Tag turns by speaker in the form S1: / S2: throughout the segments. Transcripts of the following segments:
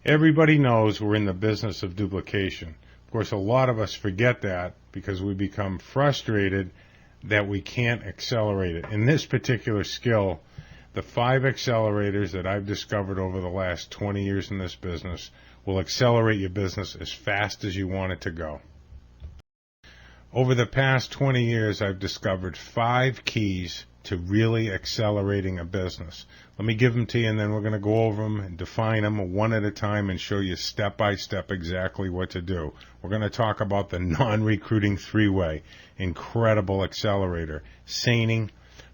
S1: Everybody knows we're in the business of duplication. Of course, a lot of us forget that because we become frustrated that we can't accelerate it. In this particular skill, the 5 accelerators that I've discovered over the last 20 years in this business will accelerate your business as fast as you want it to go. Over the past 20 years, I've discovered 5 keys to really accelerating a business. Let me give them to you, and then we're going to go over them and define them one at a time and show you step by step exactly what to do. We're going to talk about the non-recruiting 3-way, incredible accelerator, Seining,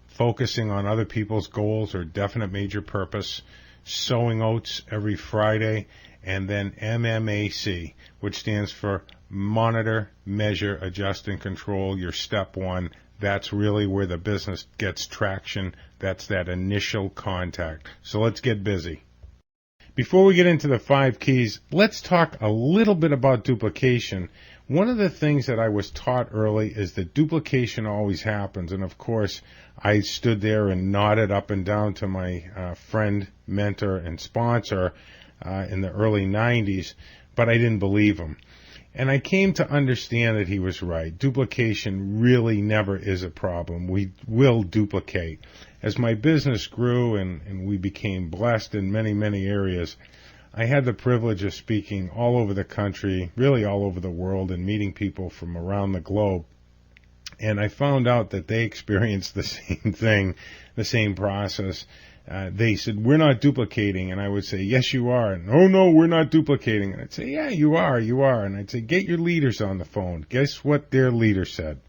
S1: focusing on other people's goals or definite major purpose, Sowing OATS every Friday, and then MMAC, which stands for Monitor, Measure, Adjust, and Control, your step 1. That's really where the business gets traction. That's that initial contact. So let's get busy. Before we get into the 5 keys, let's talk a little bit about duplication. One of the things that I was taught early is that duplication always happens. And of course, I stood there and nodded up and down to my friend, mentor, and sponsor in the early 90s, but I didn't believe him. And I came to understand that he was right. Duplication really never is a problem. We will duplicate. As my business grew and we became blessed in many, many areas, I had the privilege of speaking all over the country, really all over the world, and meeting people from around the globe. And I found out that they experienced the same thing, the same process. They said, we're not duplicating. And I would say, yes, you are. And, oh, no, we're not duplicating. And I'd say, yeah, you are. And I'd say, get your leaders on the phone. Guess what their leader said?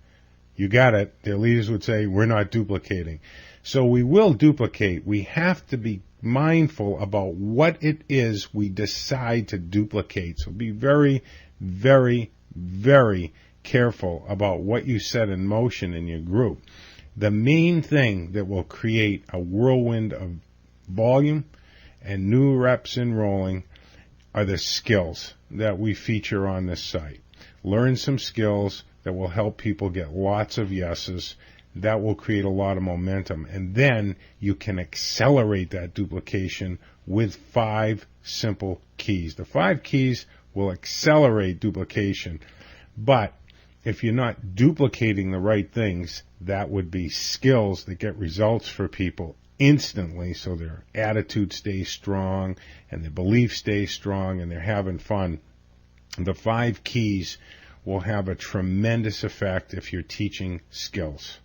S1: You got it. Their leaders would say, we're not duplicating. So we will duplicate. We have to be mindful about what it is we decide to duplicate. So be very, very, very careful about what you set in motion in your group. The main thing that will create a whirlwind of volume and new reps enrolling are the skills that we feature on this site. Learn some skills that will help people get lots of yeses. That will create a lot of momentum. And then you can accelerate that duplication with 5 simple keys. The 5 keys will accelerate duplication. But if you're not duplicating the right things, that would be skills that get results for people instantly, so their attitude stays strong and their belief stays strong and they're having fun. The 5 keys will have a tremendous effect if you're teaching skills.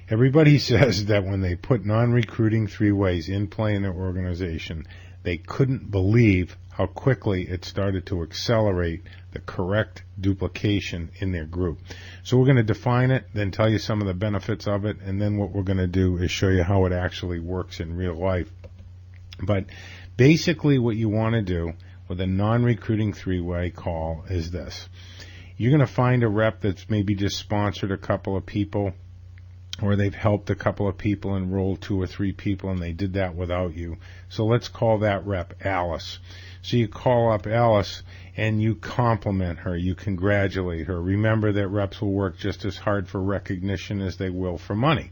S1: Everybody says that when they put non-recruiting 3-ways in play in their organization, they couldn't believe how quickly it started to accelerate the correct duplication in their group. So we're going to define it, then tell you some of the benefits of it, and then what we're going to do is show you how it actually works in real life. But basically what you want to do with a non-recruiting 3-way call is this. You're going to find a rep that's maybe just sponsored a couple of people, or they've helped a couple of people enroll 2 or 3 people, and they did that without you. So let's call that rep Alice. So you call up Alice and you compliment her, you congratulate her. Remember that reps will work just as hard for recognition as they will for money.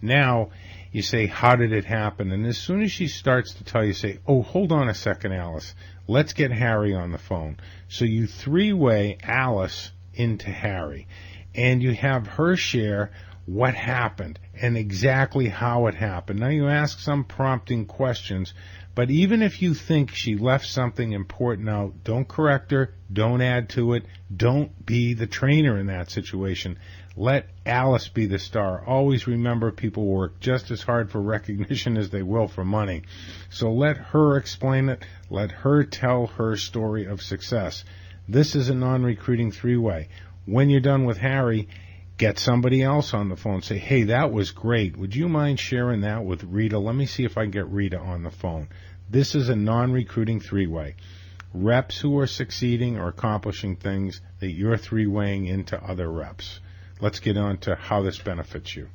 S1: Now you say, how did it happen? And as soon as she starts to tell you, say, oh, hold on a second, Alice. Let's get Harry on the phone. So you 3-way Alice into Harry, and you have her share what happened and exactly how it happened. Now you ask some prompting questions, but even if you think she left something important out, don't correct her, don't add to it, don't be the trainer in that situation. Let Alice be the star. Always remember, people work just as hard for recognition as they will for money. So let her explain it. Let her tell her story of success. This is a non-recruiting 3-way. When you're done with Harry, get somebody else on the phone. Say, hey, that was great. Would you mind sharing that with Rita? Let me see if I can get Rita on the phone. This is a non-recruiting 3-way. Reps who are succeeding or accomplishing things that you're 3-weighing into other reps. Let's get on to how this benefits you.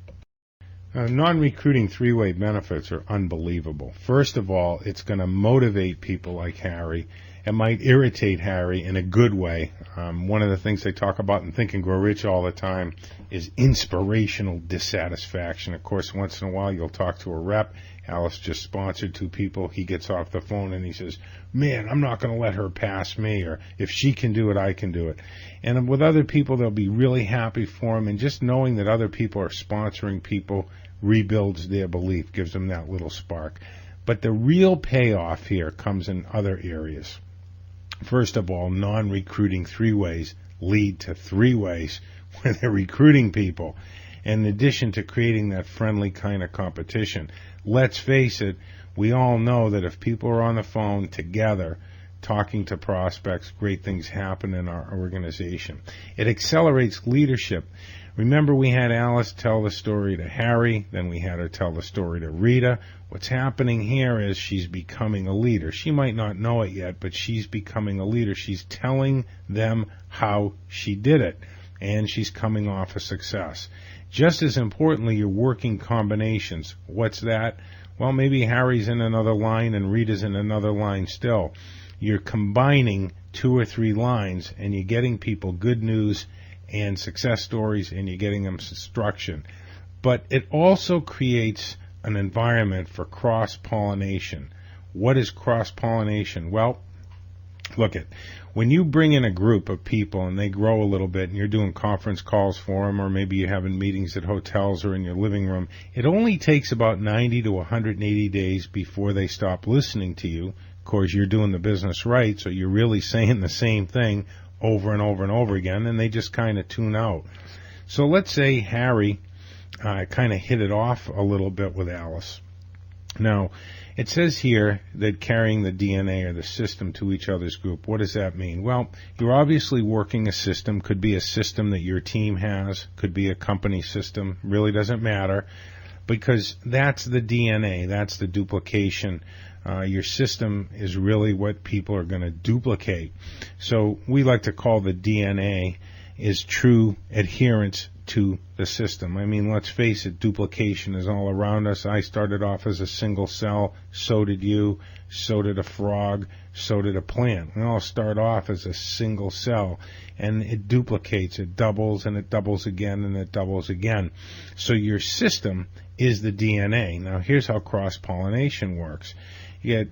S1: Non-recruiting 3-way benefits are unbelievable. First of all, it's going to motivate people like Harry, it might irritate Harry in a good way. One of the things they talk about in Think and Grow Rich all the time is inspirational dissatisfaction. Of course, once in a while you'll talk to a rep. Alice just sponsored 2 people. He gets off the phone and he says, man, I'm not going to let her pass me, or if she can do it, I can do it. And with other people, they'll be really happy for him, and just knowing that other people are sponsoring people rebuilds their belief, gives them that little spark. But the real payoff here comes in other areas. First of all, non-recruiting 3-ways lead to 3-ways where they're recruiting people, in addition to creating that friendly kind of competition. Let's face it, we all know that if people are on the phone together talking to prospects, great things happen in our organization. It accelerates leadership. Remember, we had Alice tell the story to Harry, then we had her tell the story to Rita. What's happening here is she's becoming a leader. She might not know it yet, but she's becoming a leader. She's telling them how she did it, and she's coming off a success. Just as importantly, you're working combinations. What's that? Well, maybe Harry's in another line and Rita's in another line still. You're combining 2 or 3 lines, and you're getting people good news and success stories, and you're getting them instruction. But it also creates an environment for cross-pollination. What is cross-pollination? Well, look at when you bring in a group of people and they grow a little bit and you're doing conference calls for them, or maybe you're having meetings at hotels or in your living room, it only takes about 90 to 180 days before they stop listening to you. Of course, you're doing the business right, so you're really saying the same thing over and over and over again, and they just kind of tune out. So let's say Harry kind of hit it off a little bit with Alice. Now, it says here that carrying the DNA or the system to each other's group. What does that mean? Well, you're obviously working a system. Could be a system that your team has. Could be a company system. Really doesn't matter, because that's the DNA. That's the duplication. Your system is really what people are going to duplicate. So we like to call the DNA is true adherence to the system. I mean, let's face it, duplication is all around us. I started off as a single cell, so did you, so did a frog, so did a plant. We all start off as a single cell, and it duplicates, it doubles, and it doubles again, and it doubles again. So your system is the DNA. Now, here's how cross-pollination works. You get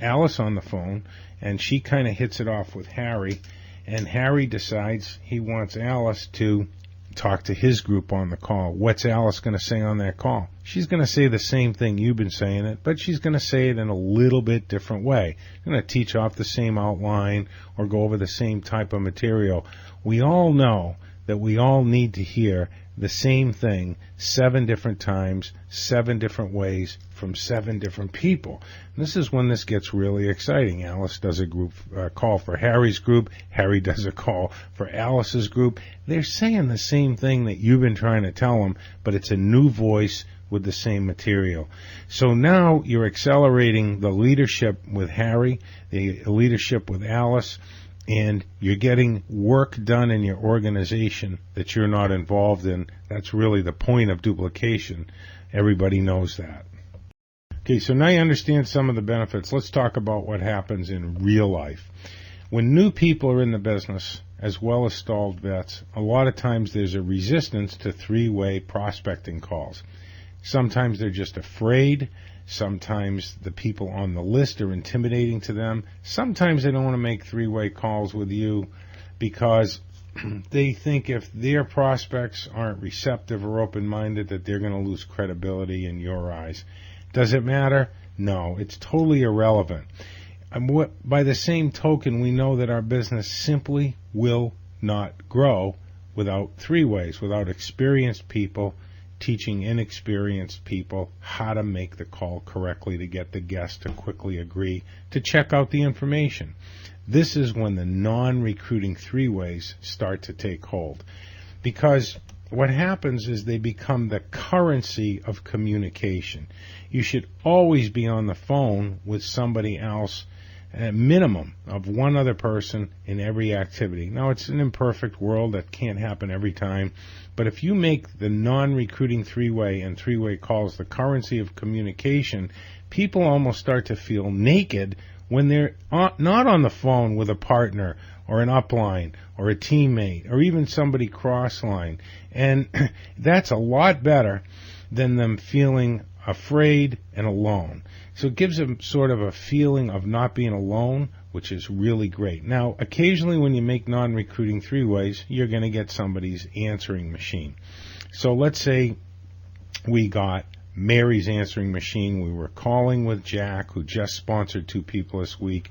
S1: Alice on the phone, and she kind of hits it off with Harry, and Harry decides he wants Alice to talk to his group on the call. What's Alice going to say on that call? She's going to say the same thing you've been saying it, but she's going to say it in a little bit different way. She's going to teach off the same outline or go over the same type of material. We all know that we all need to hear the same thing 7 different times, 7 different ways from 7 different people. And this is when this gets really exciting. Alice does a group call for Harry's group. Harry does a call for Alice's group. They're saying the same thing that you've been trying to tell them, but it's a new voice with the same material. So now you're accelerating the leadership with Harry, the leadership with Alice, and you're getting work done in your organization that you're not involved in. That's really the point of duplication. Everybody knows that. Okay, so now you understand some of the benefits. Let's talk about what happens in real life. When new people are in the business, as well as stalled vets, a lot of times there's a resistance to 3-way prospecting calls. Sometimes they're just afraid. Sometimes the people on the list are intimidating to them. Sometimes they don't want to make 3-way calls with you because they think if their prospects aren't receptive or open-minded that they're going to lose credibility in your eyes. Does it matter? No, it's totally irrelevant. And by the same token, we know that our business simply will not grow without 3-ways, without experienced people teaching inexperienced people how to make the call correctly to get the guest to quickly agree to check out the information. This is when the non-recruiting 3-ways start to take hold, because what happens is they become the currency of communication. You should always be on the phone with somebody else, a minimum of one other person in every activity. Now, it's an imperfect world. That can't happen every time. But if you make the non-recruiting 3-way and 3-way calls the currency of communication, people almost start to feel naked when they're not on the phone with a partner or an upline or a teammate or even somebody cross-line. And that's a lot better than them feeling afraid and alone. So it gives them sort of a feeling of not being alone, which is really great. Now, occasionally when you make non-recruiting three-ways, you're going to get somebody's answering machine. So let's say we got Mary's answering machine. We were calling with Jack, who just sponsored 2 people this week.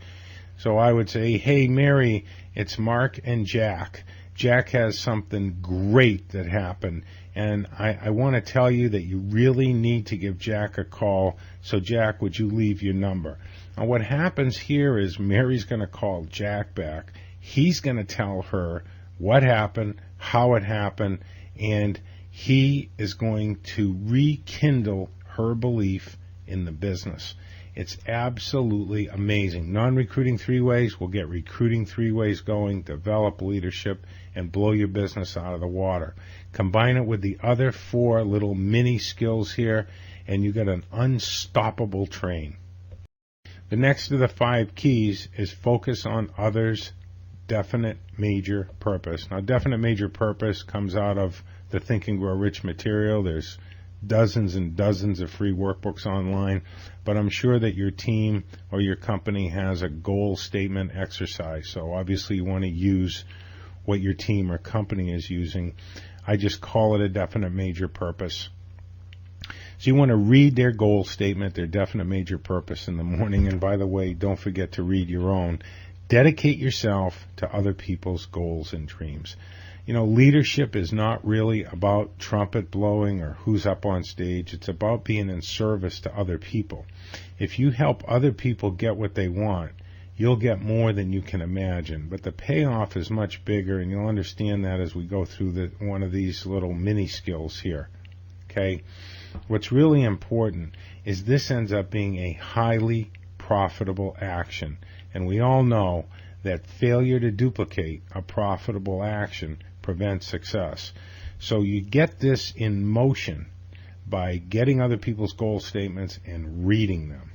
S1: So I would say, hey, Mary, it's Mark and Jack. Jack has something great that happened, and I want to tell you that you really need to give Jack a call. So, Jack, would you leave your number? Now, what happens here is Mary's going to call Jack back. He's going to tell her what happened, how it happened, and he is going to rekindle her belief in the business. It's absolutely amazing. Non-recruiting three-ways will get recruiting three-ways going, develop leadership, and blow your business out of the water. Combine it with the other 4 little mini skills here, and you get an unstoppable train. The next of the 5 keys is focus on others' definite major purpose. Now, definite major purpose comes out of the Think and Grow Rich material. There's dozens and dozens of free workbooks online, but I'm sure that your team or your company has a goal statement exercise. So obviously you want to use what your team or company is using. I just call it a definite major purpose. So you want to read their goal statement, their definite major purpose in the morning. And by the way, don't forget to read your own. Dedicate yourself to other people's goals and dreams. You know, leadership is not really about trumpet blowing or who's up on stage. It's about being in service to other people. If you help other people get what they want, you'll get more than you can imagine. But the payoff is much bigger, and you'll understand that as we go through one of these little mini skills here. Okay? What's really important is this ends up being a highly profitable action. And we all know that failure to duplicate a profitable action prevents success. So you get this in motion by getting other people's goal statements and reading them.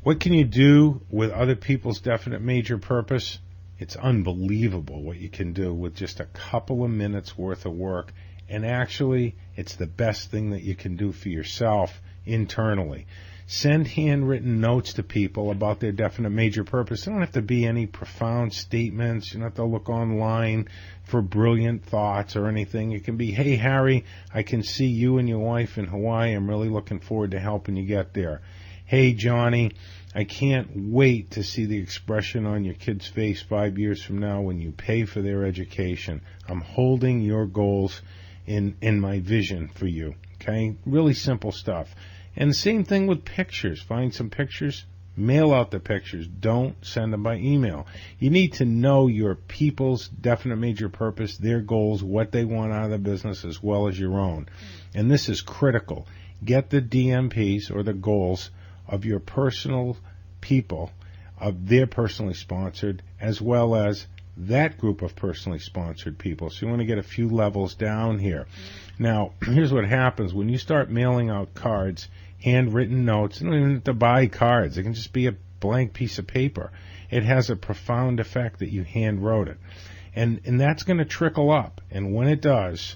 S1: What can you do with other people's definite major purpose? It's unbelievable what you can do with just a couple of minutes worth of work. And actually, it's the best thing that you can do for yourself internally. Send handwritten notes to people about their definite major purpose. They don't have to be any profound statements. You don't have to look online for brilliant thoughts or anything. It can be, hey, Harry, I can see you and your wife in Hawaii. I'm really looking forward to helping you get there. Hey, Johnny, I can't wait to see the expression on your kid's face 5 years from now when you pay for their education. I'm holding your goals in my vision for you. Okay? Really simple stuff. And the same thing with pictures. Find some pictures, mail out the pictures. Don't send them by email. You need to know your people's definite major purpose, their goals, what they want out of the business, as well as your own. And this is critical. Get the DMPs, or the goals, of your personal people, of their personally sponsored, as well as that group of personally sponsored people. So you want to get a few levels down here. Now, here's what happens. When you start mailing out cards, handwritten notes, you don't even have to buy cards. It can just be a blank piece of paper. It has a profound effect that you hand wrote it. And that's going to trickle up. And when it does,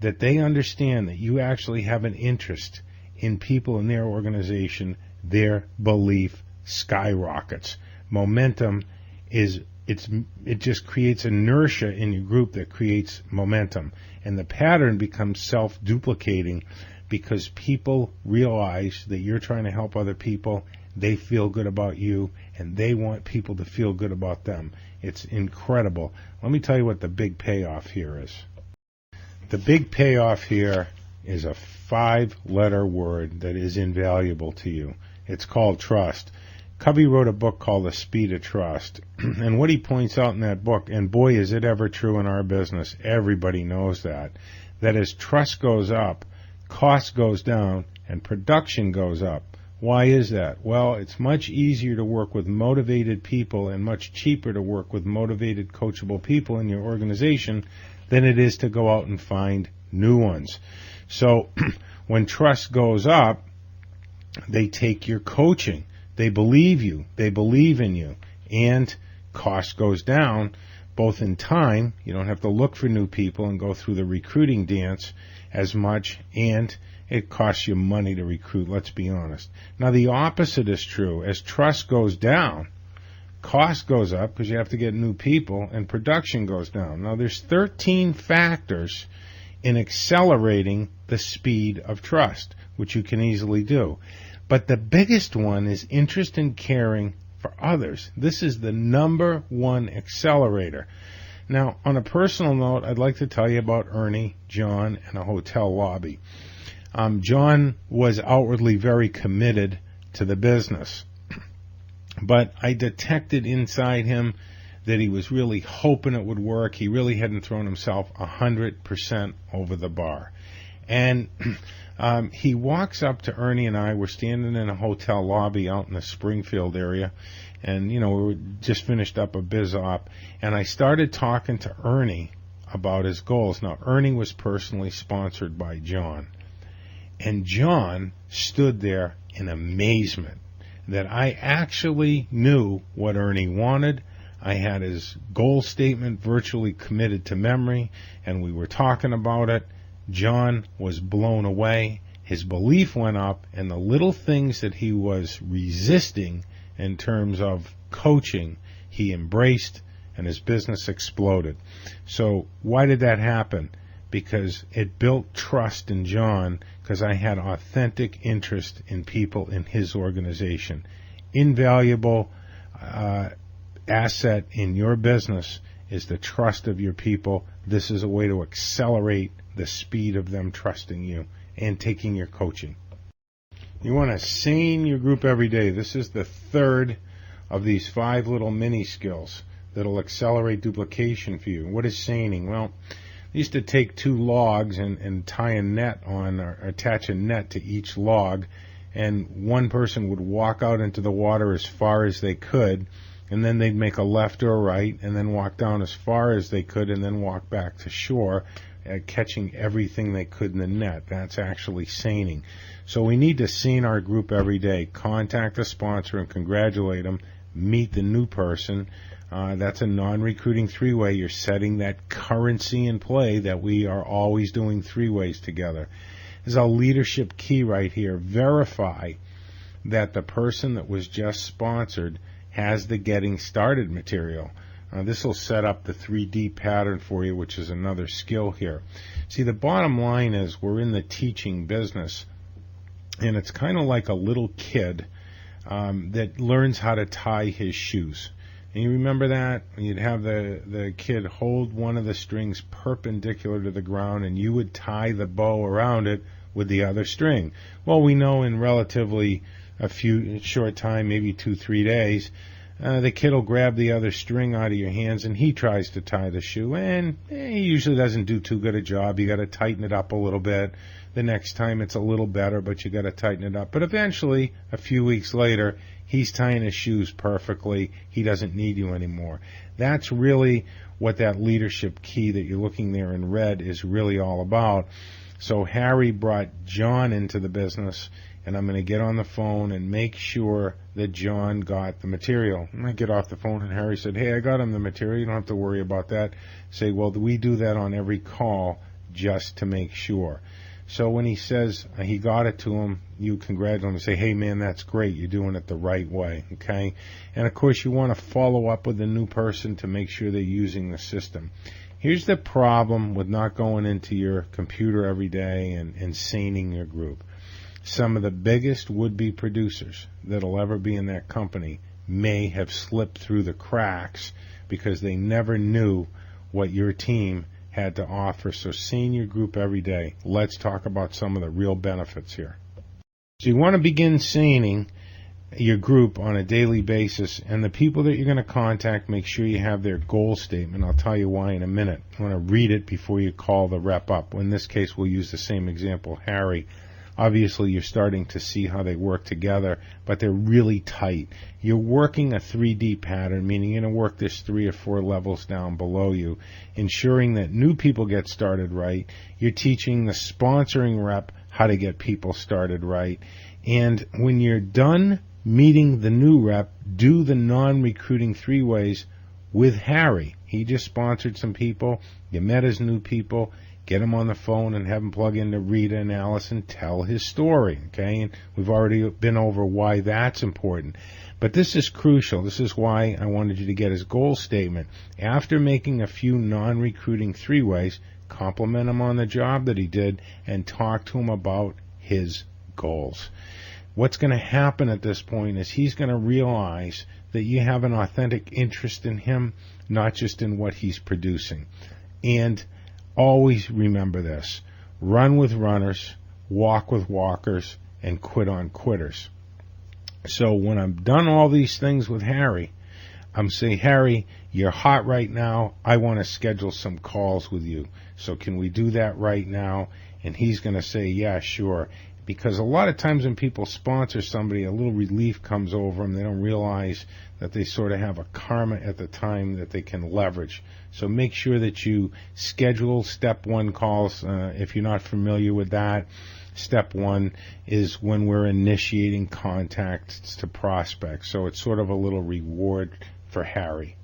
S1: that they understand that you actually have an interest in people in their organization, their belief skyrockets. Momentum it just creates inertia in your group that creates momentum. And the pattern becomes self-duplicating because people realize that you're trying to help other people. They feel good about you, and they want people to feel good about them. It's incredible. Let me tell you what the big payoff here is. The big payoff here is a 5-letter word that is invaluable to you. It's called trust. Covey wrote a book called The Speed of Trust. And what he points out in that book, and boy, is it ever true in our business, everybody knows that as trust goes up, cost goes down, and production goes up. Why is that? Well, it's much easier to work with motivated people and much cheaper to work with motivated, coachable people in your organization than it is to go out and find new ones. So when trust goes up, they take your coaching. They believe you. They believe in you. And cost goes down, both in time. You don't have to look for new people and go through the recruiting dance as much, and it costs you money to recruit, let's be honest. Now, the opposite is true. As trust goes down, cost goes up because you have to get new people, and production goes down. Now, there's 13 factors in accelerating the speed of trust, which you can easily do. But the biggest one is interest and caring for others. This is the number one accelerator. Now, on a personal note, I'd like to tell you about Ernie, John, and a hotel lobby. John was outwardly very committed to the business, but I detected inside him that he was really hoping it would work. He really hadn't thrown himself 100% over the bar. And he walks up to Ernie and I. We're standing in a hotel lobby out in the Springfield area, and, we were just finished up a biz op, and I started talking to Ernie about his goals. Now, Ernie was personally sponsored by John, and John stood there in amazement that I actually knew what Ernie wanted. I had his goal statement virtually committed to memory, and we were talking about it. John was blown away. His belief went up, and the little things that he was resisting in terms of coaching, he embraced, and his business exploded. So why did that happen? Because it built trust in John, because I had authentic interest in people in his organization. Invaluable asset in your business is the trust of your people. This is a way to accelerate the speed of them trusting you and taking your coaching. You want to seine your group every day. This is the third of these 5 little mini skills that'll accelerate duplication for you. What is seining? Well, I used to take 2 logs and tie a net on, or attach a net to each log, and one person would walk out into the water as far as they could, and then they'd make a left or a right, and then walk down as far as they could, and then walk back to shore, catching everything they could in the net. That's actually seining. So we need to seine our group every day. Contact the sponsor and congratulate them. Meet the new person. That's a non-recruiting 3-way. You're setting that currency in play that we are always doing 3-ways together. This is a leadership key right here. Verify that the person that was just sponsored has the getting started material. This will set up the 3D pattern for you, which is another skill here. See, the bottom line is we're in the teaching business, and it's kind of like a little kid that learns how to tie his shoes. And you remember that? You'd have the kid hold one of the strings perpendicular to the ground, and you would tie the bow around it with the other string. Well, we know in relatively a short time, maybe 2-3 days, the kid will grab the other string out of your hands, and he tries to tie the shoe, and he usually doesn't do too good a job. You got to tighten it up a little bit. The next time it's a little better, but you got to tighten it up. But eventually, a few weeks later, he's tying his shoes perfectly. He doesn't need you anymore. That's really what that leadership key that you're looking there in red is really all about. So Harry brought John into the business, and I'm going to get on the phone and make sure that John got the material. And I get off the phone, and Harry said, hey, I got him the material. You don't have to worry about that. Say, well, we do that on every call just to make sure. So when he says he got it to him, you congratulate him and say, hey, man, that's great. You're doing it the right way, okay? And, of course, you want to follow up with the new person to make sure they're using the system. Here's the problem with not going into your computer every day and seining your group. Some of the biggest would-be producers that'll ever be in that company may have slipped through the cracks because they never knew what your team had to offer. So seine your group every day. Let's talk about some of the real benefits here. So you want to begin seining your group on a daily basis, and the people that you're going to contact, make sure you have their goal statement. I'll tell you why in a minute. You want to read it before you call the rep up. In this case, we'll use the same example, Harry. Obviously, you're starting to see how they work together, but they're really tight. You're working a 3D pattern, meaning you're going to work this 3 or 4 levels down below you, ensuring that new people get started right. You're teaching the sponsoring rep how to get people started right. And when you're done meeting the new rep, do the non-recruiting three-ways with Harry. He just sponsored some people. You met his new people. Get him on the phone and have him plug into Rita and Alice and tell his story, okay? And we've already been over why that's important. But this is crucial. This is why I wanted you to get his goal statement. After making a few non-recruiting three-ways, compliment him on the job that he did and talk to him about his goals. What's going to happen at this point is he's going to realize that you have an authentic interest in him, not just in what he's producing. And always remember this: run with runners, walk with walkers, and quit on quitters. So when I'm done all these things with Harry, I'm saying, Harry, you're hot right now. I want to schedule some calls with you. So can we do that right now? And he's going to say, yeah, sure. Because a lot of times when people sponsor somebody, a little relief comes over them. They don't realize that they sort of have a karma at the time that they can leverage. So make sure that you schedule step one calls. If you're not familiar with that, step one is when we're initiating contacts to prospects. So it's sort of a little reward for Harry.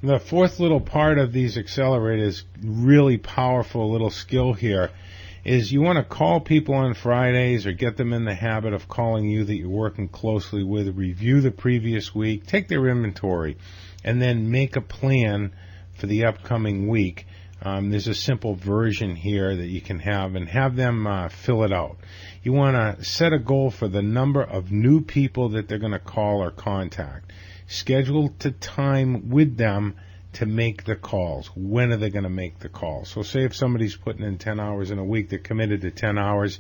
S1: The fourth little part of these accelerators, really powerful little skill here, is you want to call people on Fridays or get them in the habit of calling you that you're working closely with, review the previous week, take their inventory, and then make a plan for the upcoming week. There's a simple version here that you can have, and have them fill it out. You want to set a goal for the number of new people that they're going to call or contact. Schedule to time with them to make the calls. When are they going to make the calls? So say if somebody's putting in 10 hours in a week, they're committed to 10 hours,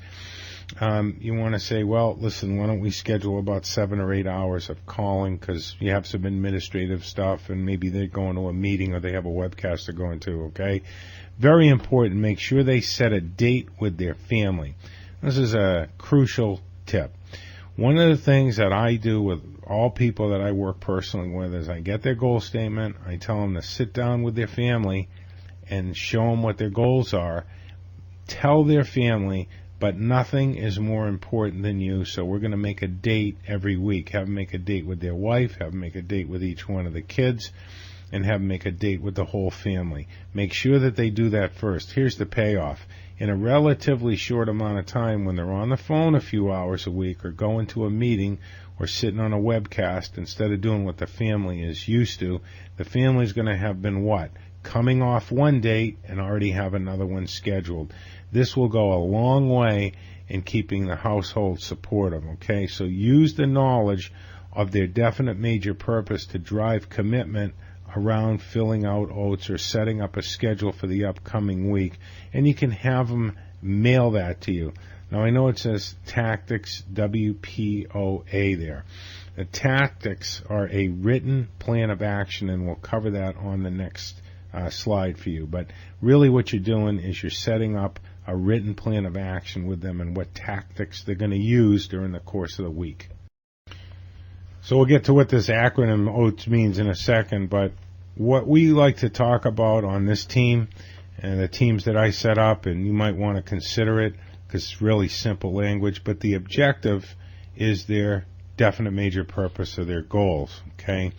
S1: you want to say, well, listen, why don't we schedule about 7 or 8 hours of calling, because you have some administrative stuff and maybe they're going to a meeting or they have a webcast they're going to, okay? Very important. Make sure they set a date with their family. This is a crucial tip. One of the things that I do with all people that I work personally with is I get their goal statement, I tell them to sit down with their family and show them what their goals are, tell their family, but nothing is more important than you, so we're going to make a date every week. Have them make a date with their wife, have them make a date with each one of the kids, and have them make a date with the whole family. Make sure that they do that first. Here's the payoff. In a relatively short amount of time, when they're on the phone a few hours a week or going to a meeting or sitting on a webcast, instead of doing what the family is used to, the family's going to have been what? Coming off one date and already have another one scheduled. This will go a long way in keeping the household supportive, okay? So use the knowledge of their definite major purpose to drive commitment around filling out OATS or setting up a schedule for the upcoming week, and you can have them mail that to you. Now, I know it says Tactics WPOA there. The tactics are a written plan of action, and we'll cover that on the next slide for you. But really what you're doing is you're setting up a written plan of action with them and what tactics they're going to use during the course of the week. So we'll get to what this acronym OATS means in a second, but what we like to talk about on this team and the teams that I set up, and you might want to consider it because it's really simple language, but the objective is their definite major purpose of their goals, okay?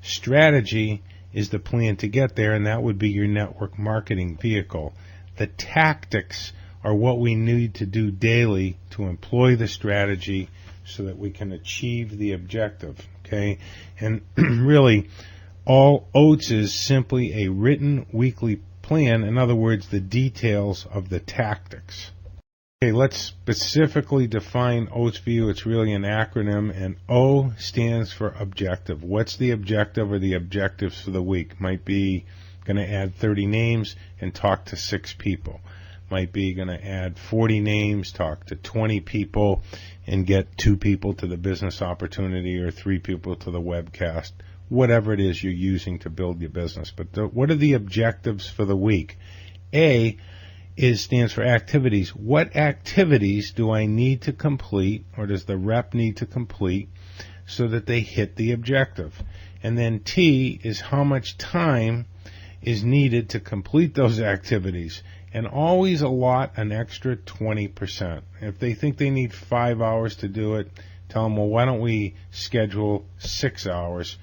S1: Strategy is the plan to get there, and that would be your network marketing vehicle. The tactics are what we need to do daily to employ the strategy so that we can achieve the objective, okay? And really, all OATS is simply a written weekly plan. In other words, the details of the tactics. Okay, let's specifically define OATS for you. It's really an acronym, and O stands for objective. What's the objective or the objectives for the week? Might be going to add 30 names and talk to 6 people. Might be going to add 40 names, talk to 20 people, and get 2 people to the business opportunity or 3 people to the webcast. Whatever it is you're using to build your business. But what are the objectives for the week? A stands for activities. What activities do I need to complete, or does the rep need to complete, so that they hit the objective? And then T is how much time is needed to complete those activities. And always allot an extra 20%. If they think they need 5 hours to do it, Tell them, well, why don't we schedule 6 hours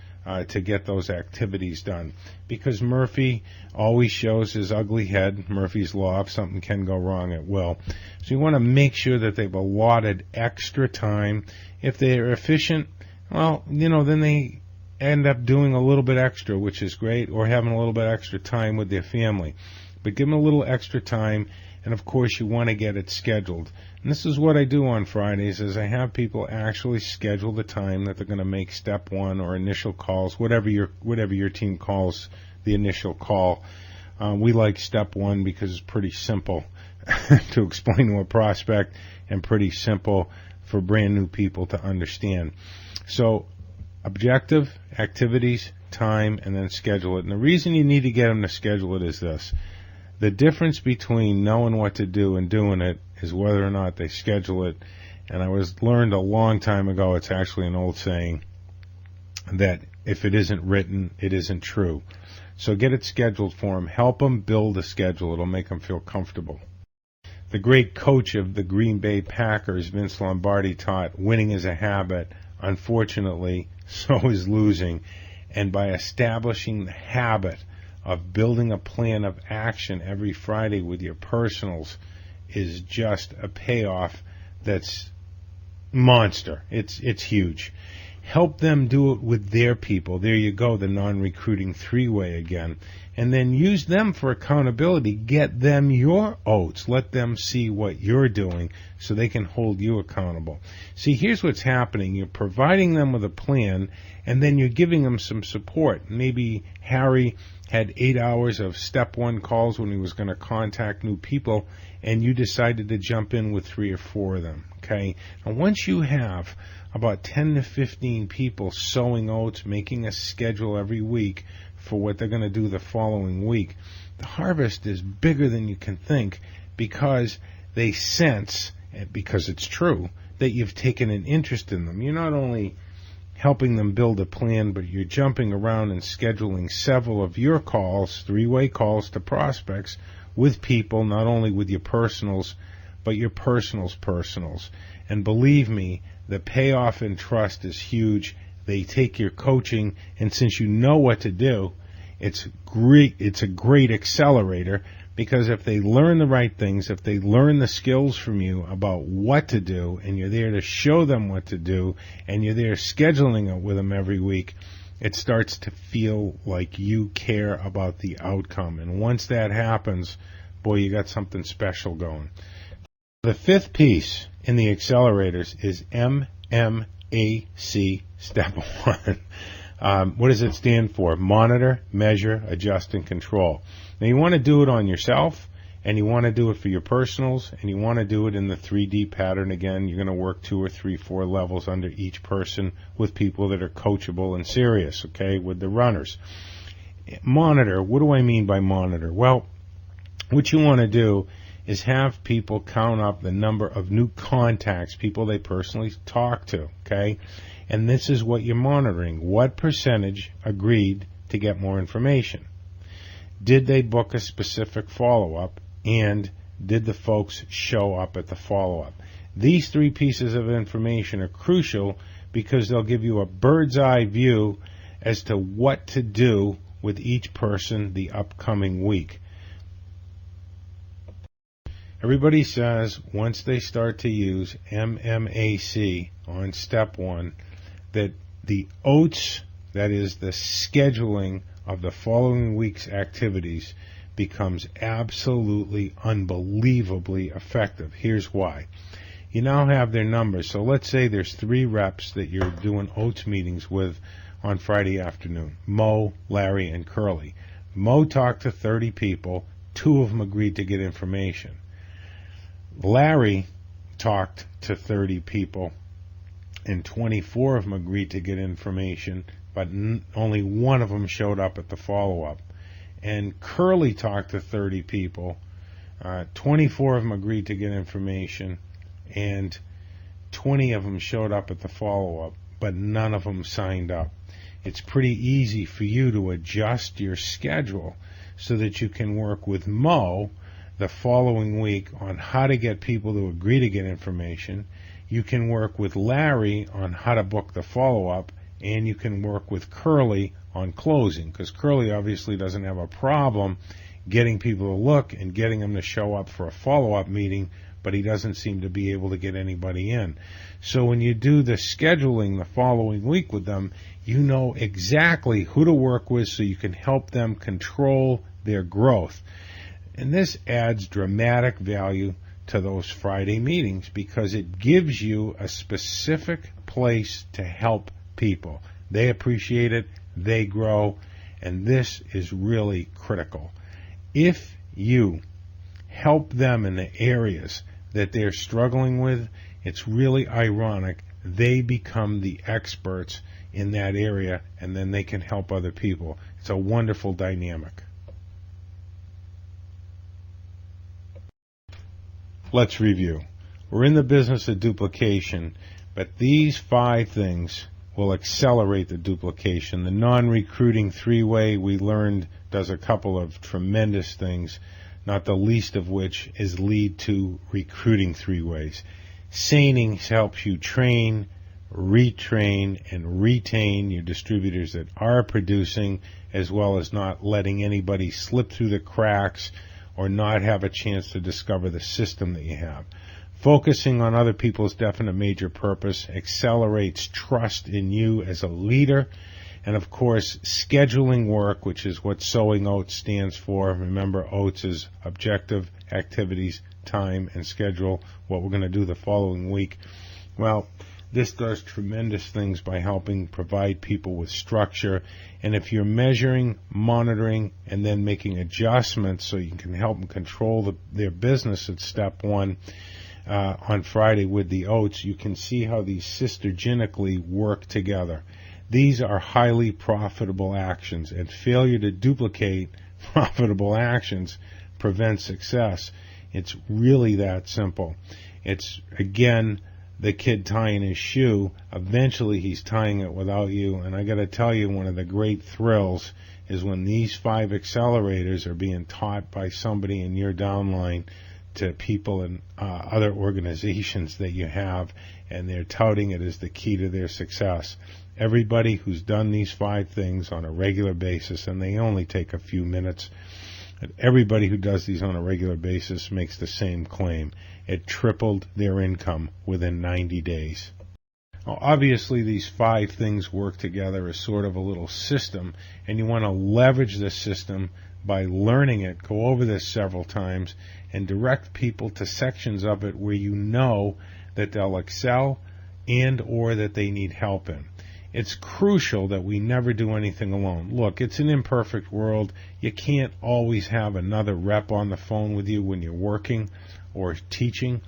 S1: to get those activities done? Because Murphy always shows his ugly head. Murphy's Law, if something can go wrong, it will. So you want to make sure that they've allotted extra time. If they're efficient, well, then they end up doing a little bit extra, which is great, or having a little bit extra time with their family. But give them a little extra time, and of course you want to get it scheduled. And this is what I do on Fridays, is I have people actually schedule the time that they're going to make step one or initial calls, whatever your team calls the initial call. We like step one because it's pretty simple to explain to a prospect and pretty simple for brand new people to understand. So objective, activities, time, and then schedule it. And the reason you need to get them to schedule it is this. The difference between knowing what to do and doing it is whether or not they schedule it. And I learned a long time ago, it's actually an old saying, that if it isn't written, it isn't true. So get it scheduled for them. Help them build a schedule. It'll make them feel comfortable. The great coach of the Green Bay Packers, Vince Lombardi, taught winning is a habit. Unfortunately, so is losing. And by establishing the habit of building a plan of action every Friday with your personals is just a payoff that's monster. It's huge. Help them do it with their people. There you go, the non-recruiting three-way again. And then use them for accountability. Get them your OATS. Let them see what you're doing so they can hold you accountable. See, here's what's happening. You're providing them with a plan, and then you're giving them some support. Maybe Harry had 8 hours of step one calls when he was going to contact new people, and you decided to jump in with 3 or 4 of them. Okay? And once you have about 10 to 15 people sowing oats, making a schedule every week for what they're going to do the following week, the harvest is bigger than you can think, because they sense, because it's true, that you've taken an interest in them. You're not only helping them build a plan, but you're jumping around and scheduling several of your calls, three-way calls to prospects with people, not only with your personals, but your personals. And believe me, the payoff in trust is huge. They take your coaching, and since you know what to do, it's great. It's a great accelerator, because if they learn the right things, if they learn the skills from you about what to do, and you're there to show them what to do, and you're there scheduling it with them every week, it starts to feel like you care about the outcome. And once that happens, boy, you got something special going. The fifth piece in the accelerators is MMAC Step 1. What does it stand for? Monitor, measure, adjust, and control. Now, you want to do it on yourself, and you want to do it for your personals, and you want to do it in the 3D pattern again. You're going to work 2 or 3, 4 levels under each person with people that are coachable and serious, okay, with the runners. Monitor, what do I mean by monitor? Well, what you want to do is have people count up the number of new contacts, people they personally talk to, okay? And this is what you're monitoring. What percentage agreed to get more information? Did they book a specific follow-up? And did the folks show up at the follow-up? These 3 pieces of information are crucial because they'll give you a bird's eye view as to what to do with each person the upcoming week. Everybody says once they start to use MMAC on step 1 that the OATS, that is the scheduling of the following week's activities, becomes absolutely unbelievably effective. Here's why. You now have their numbers. So let's say there's 3 reps that you're doing OATS meetings with on Friday afternoon. Mo, Larry, and Curly. Mo talked to 30 people. 2 of them agreed to get information. Larry talked to 30 people, and 24 of them agreed to get information, but only 1 of them showed up at the follow-up. And Curly talked to 30 people, 24 of them agreed to get information, and 20 of them showed up at the follow-up, but none of them signed up. It's pretty easy for you to adjust your schedule so that you can work with Mo the following week on how to get people to agree to get information. You can work with Larry on how to book the follow-up, and you can work with Curly on closing, because Curly obviously doesn't have a problem getting people to look and getting them to show up for a follow-up meeting, but he doesn't seem to be able to get anybody in. So when you do the scheduling the following week with them, you know exactly who to work with so you can help them control their growth. And this adds dramatic value to those Friday meetings because it gives you a specific place to help people. They appreciate it, they grow, and this is really critical. If you help them in the areas that they're struggling with, it's really ironic. They become the experts in that area, and then they can help other people. It's a wonderful dynamic. Let's review. We're in the business of duplication, but these 5 things will accelerate the duplication. The non-recruiting 3-way we learned does a couple of tremendous things, not the least of which is lead to recruiting 3-ways. Seining helps you train, retrain, and retain your distributors that are producing, as well as not letting anybody slip through the cracks or not have a chance to discover the system that you have. Focusing on other people's definite major purpose accelerates trust in you as a leader. And of course, scheduling work, which is what Sowing OATS stands for. Remember, OATS is objective, activities, time, and schedule, what we're going to do the following week. Well, this does tremendous things by helping provide people with structure. And if you're measuring, monitoring, and then making adjustments so you can help them control their business at step 1 on Friday with the OATS, you can see how these synergistically work together. These are highly profitable actions, and failure to duplicate profitable actions prevents success. It's really that simple. It's, again, the kid tying his shoe. Eventually he's tying it without you, and I got to tell you, one of the great thrills is when these 5 accelerators are being taught by somebody in your downline to people in other organizations that you have, and they're touting it as the key to their success. Everybody who's done these 5 things on a regular basis, and they only take a few minutes, everybody who does these on a regular basis makes the same claim. It tripled their income within 90 days. Now, obviously, these 5 things work together as sort of a little system, and you want to leverage this system by learning it, go over this several times, and direct people to sections of it where you know that they'll excel and or that they need help in. It's crucial that we never do anything alone. Look, it's an imperfect world. You can't always have another rep on the phone with you when you're working or teaching,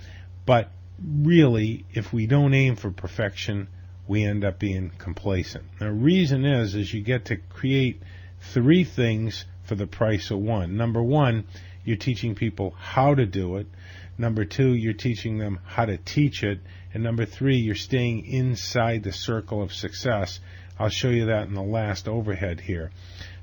S1: but really, if we don't aim for perfection, we end up being complacent. The reason is you get to create 3 things for the price of 1. Number 1, you're teaching people how to do it. Number 2, you're teaching them how to teach it. And number 3, you're staying inside the circle of success. I'll show you that in the last overhead here.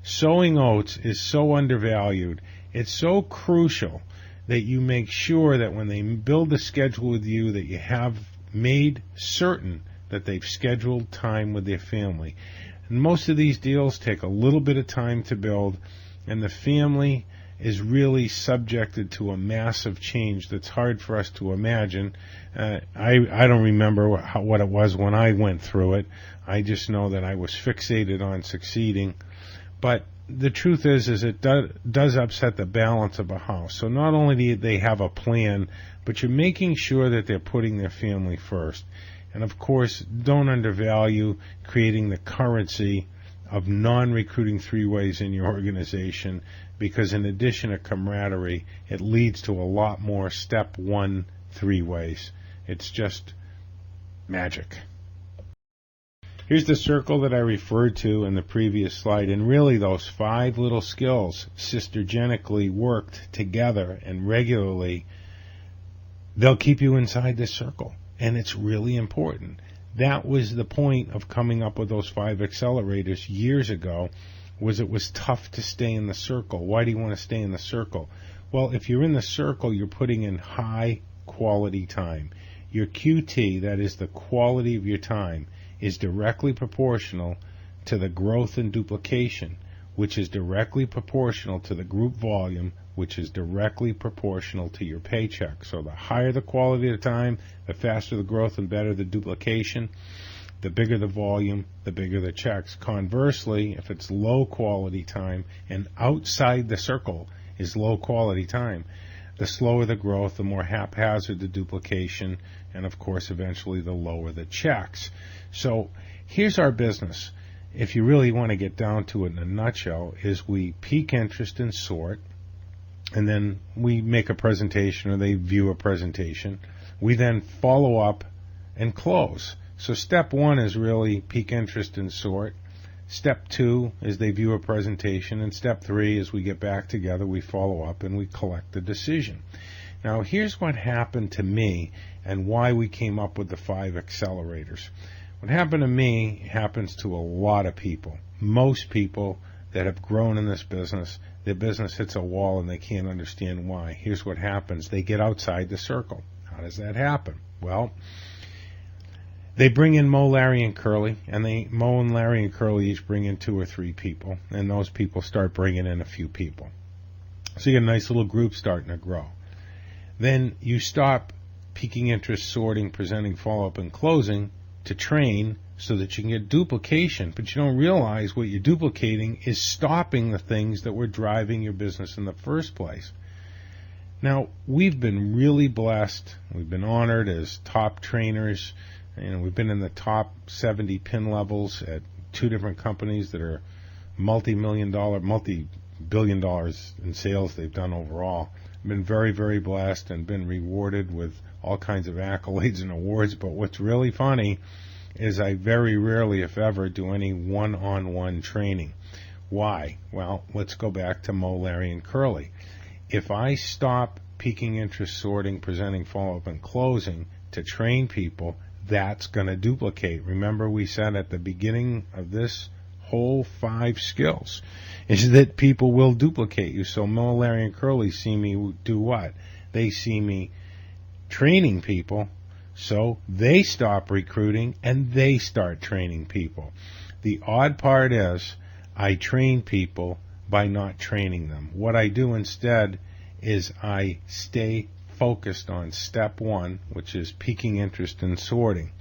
S1: Sowing oats is so undervalued. It's so crucial that you make sure that when they build a schedule with you, that you have made certain that they've scheduled time with their family. And most of these deals take a little bit of time to build, and the family is really subjected to a massive change that's hard for us to imagine. I don't remember what it was when I went through it. I just know that I was fixated on succeeding. But the truth is it does upset the balance of a house. So not only do they have a plan, but you're making sure that they're putting their family first. And of course, don't undervalue creating the currency of non-recruiting 3-ways in your organization, because in addition to camaraderie, it leads to a lot more step 1 3-ways. It's just magic. Here's the circle that I referred to in the previous slide, and really those 5 little skills synergistically worked together and regularly, they'll keep you inside this circle, and it's really important. That was the point of coming up with those 5 accelerators years ago, was it was tough to stay in the circle. Why do you want to stay in the circle? Well, if you're in the circle, you're putting in high quality time. Your QT, that is the quality of your time, is directly proportional to the growth in duplication, which is directly proportional to the group volume, which is directly proportional to your paycheck. So the higher the quality of the time, the faster the growth and better the duplication. The bigger the volume, the bigger the checks. Conversely, if it's low quality time and outside the circle is low quality time, the slower the growth, the more haphazard the duplication, and of course eventually the lower the checks. So here's our business. If you really want to get down to it in a nutshell, is we peak interest and sort, and then we make a presentation or they view a presentation. We then follow up and close. So step 1 is really peak interest and sort. Step 2 is they view a presentation, and step 3 is we get back together, we follow up, and we collect the decision. Now here's what happened to me and why we came up with the 5 accelerators. What happened to me happens to a lot of people. Most people that have grown in this business, their business hits a wall and they can't understand why. Here's what happens. They get outside the circle. How does that happen? Well, they bring in Mo, Larry, and Curly, and Mo and Larry and Curly each bring in 2 or 3 people, and those people start bringing in a few people. So you get a nice little group starting to grow. Then you stop peaking interest, sorting, presenting, follow-up, and closing to train so that you can get duplication, but you don't realize what you're duplicating is stopping the things that were driving your business in the first place. Now, we've been really blessed. We've been honored as top trainers. We've been in the top 70 pin levels at 2 different companies that are multi-billion dollars in sales they've done overall. I've been very, very blessed and been rewarded with all kinds of accolades and awards. But what's really funny is I very rarely, if ever, do any one-on-one training. Why? Well, let's go back to Mo, Larry, and Curly. If I stop peaking interest, sorting, presenting, follow-up, and closing to train people, that's going to duplicate. Remember, we said at the beginning of this whole 5 skills is that people will duplicate you. So Mo, Larry, and Curly see me do what? They see me training people, so they stop recruiting and they start training people. The odd part is I train people by not training them. What I do instead is I stay focused on step 1, which is peaking interest and sorting.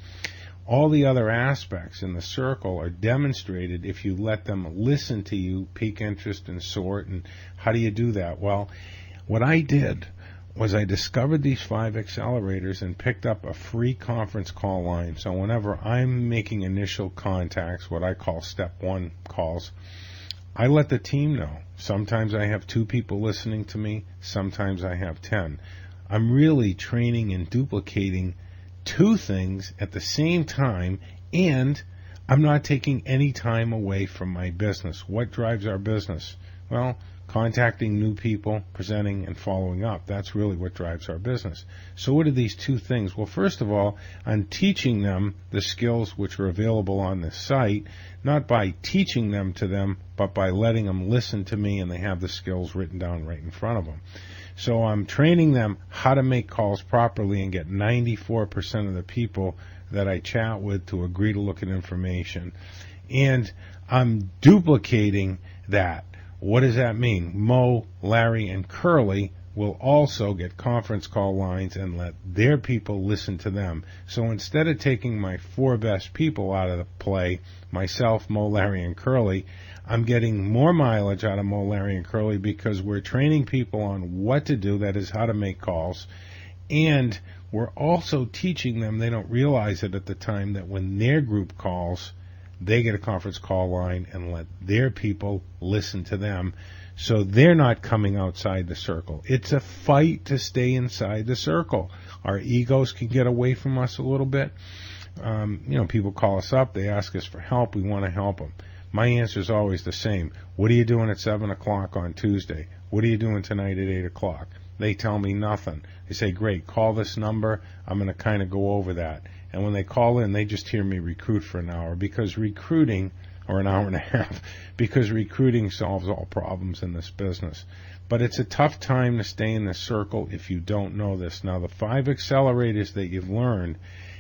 S1: All the other aspects in the circle are demonstrated if you let them listen to you, peak interest and sort. And how do you do that? Well, what I did was I discovered these 5 accelerators and picked up a free conference call line. So whenever I'm making initial contacts, what I call step 1 calls, I let the team know. Sometimes I have 2 people listening to me. Sometimes I have 10. I'm really training and duplicating 2 things at the same time, and I'm not taking any time away from my business. What drives our business? Well, contacting new people, presenting, and following up. That's really what drives our business. So what are these 2 things? Well, first of all, I'm teaching them the skills which are available on this site, not by teaching them to them, but by letting them listen to me and they have the skills written down right in front of them. So I'm training them how to make calls properly and get 94% of the people that I chat with to agree to look at information. And I'm duplicating that. What does that mean? Mo, Larry, and Curly will also get conference call lines and let their people listen to them. So instead of taking my 4 best people out of the play, myself, Mo, Larry, and Curly, I'm getting more mileage out of Mo, Larry, and Curly because we're training people on what to do, that is how to make calls, and we're also teaching them, they don't realize it at the time, that when their group calls, they get a conference call line and let their people listen to them, so they're not coming outside the circle. It's a fight to stay inside the circle. Our egos can get away from us a little bit. People call us up, they ask us for help, we want to help them. My answer is always the same. What are you doing at 7 o'clock on Tuesday? What are you doing tonight at 8 o'clock? They tell me nothing. They say, great, call this number. I'm going to kind of go over that. And when they call in, they just hear me recruit for an hour, because recruiting or an hour and a half, because recruiting solves all problems in this business. But it's a tough time to stay in the circle if you don't know this. Now, the 5 accelerators that you've learned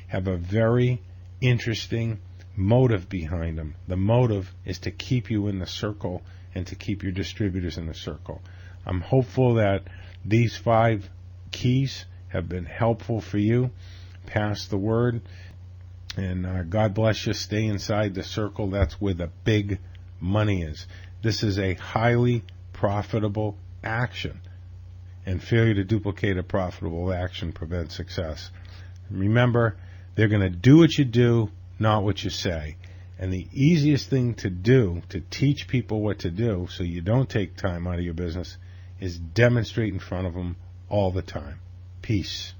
S1: have a very interesting motive behind them. The motive is to keep you in the circle and to keep your distributors in the circle. I'm hopeful that these 5 keys have been helpful for you. Pass the word, and God bless you. Stay inside the circle. That's where the big money is. This is a highly profitable action, and failure to duplicate a profitable action prevents success. Remember, they're going to do what you do, not what you say. And the easiest thing to do to teach people what to do so you don't take time out of your business is demonstrate in front of them all the time. Peace.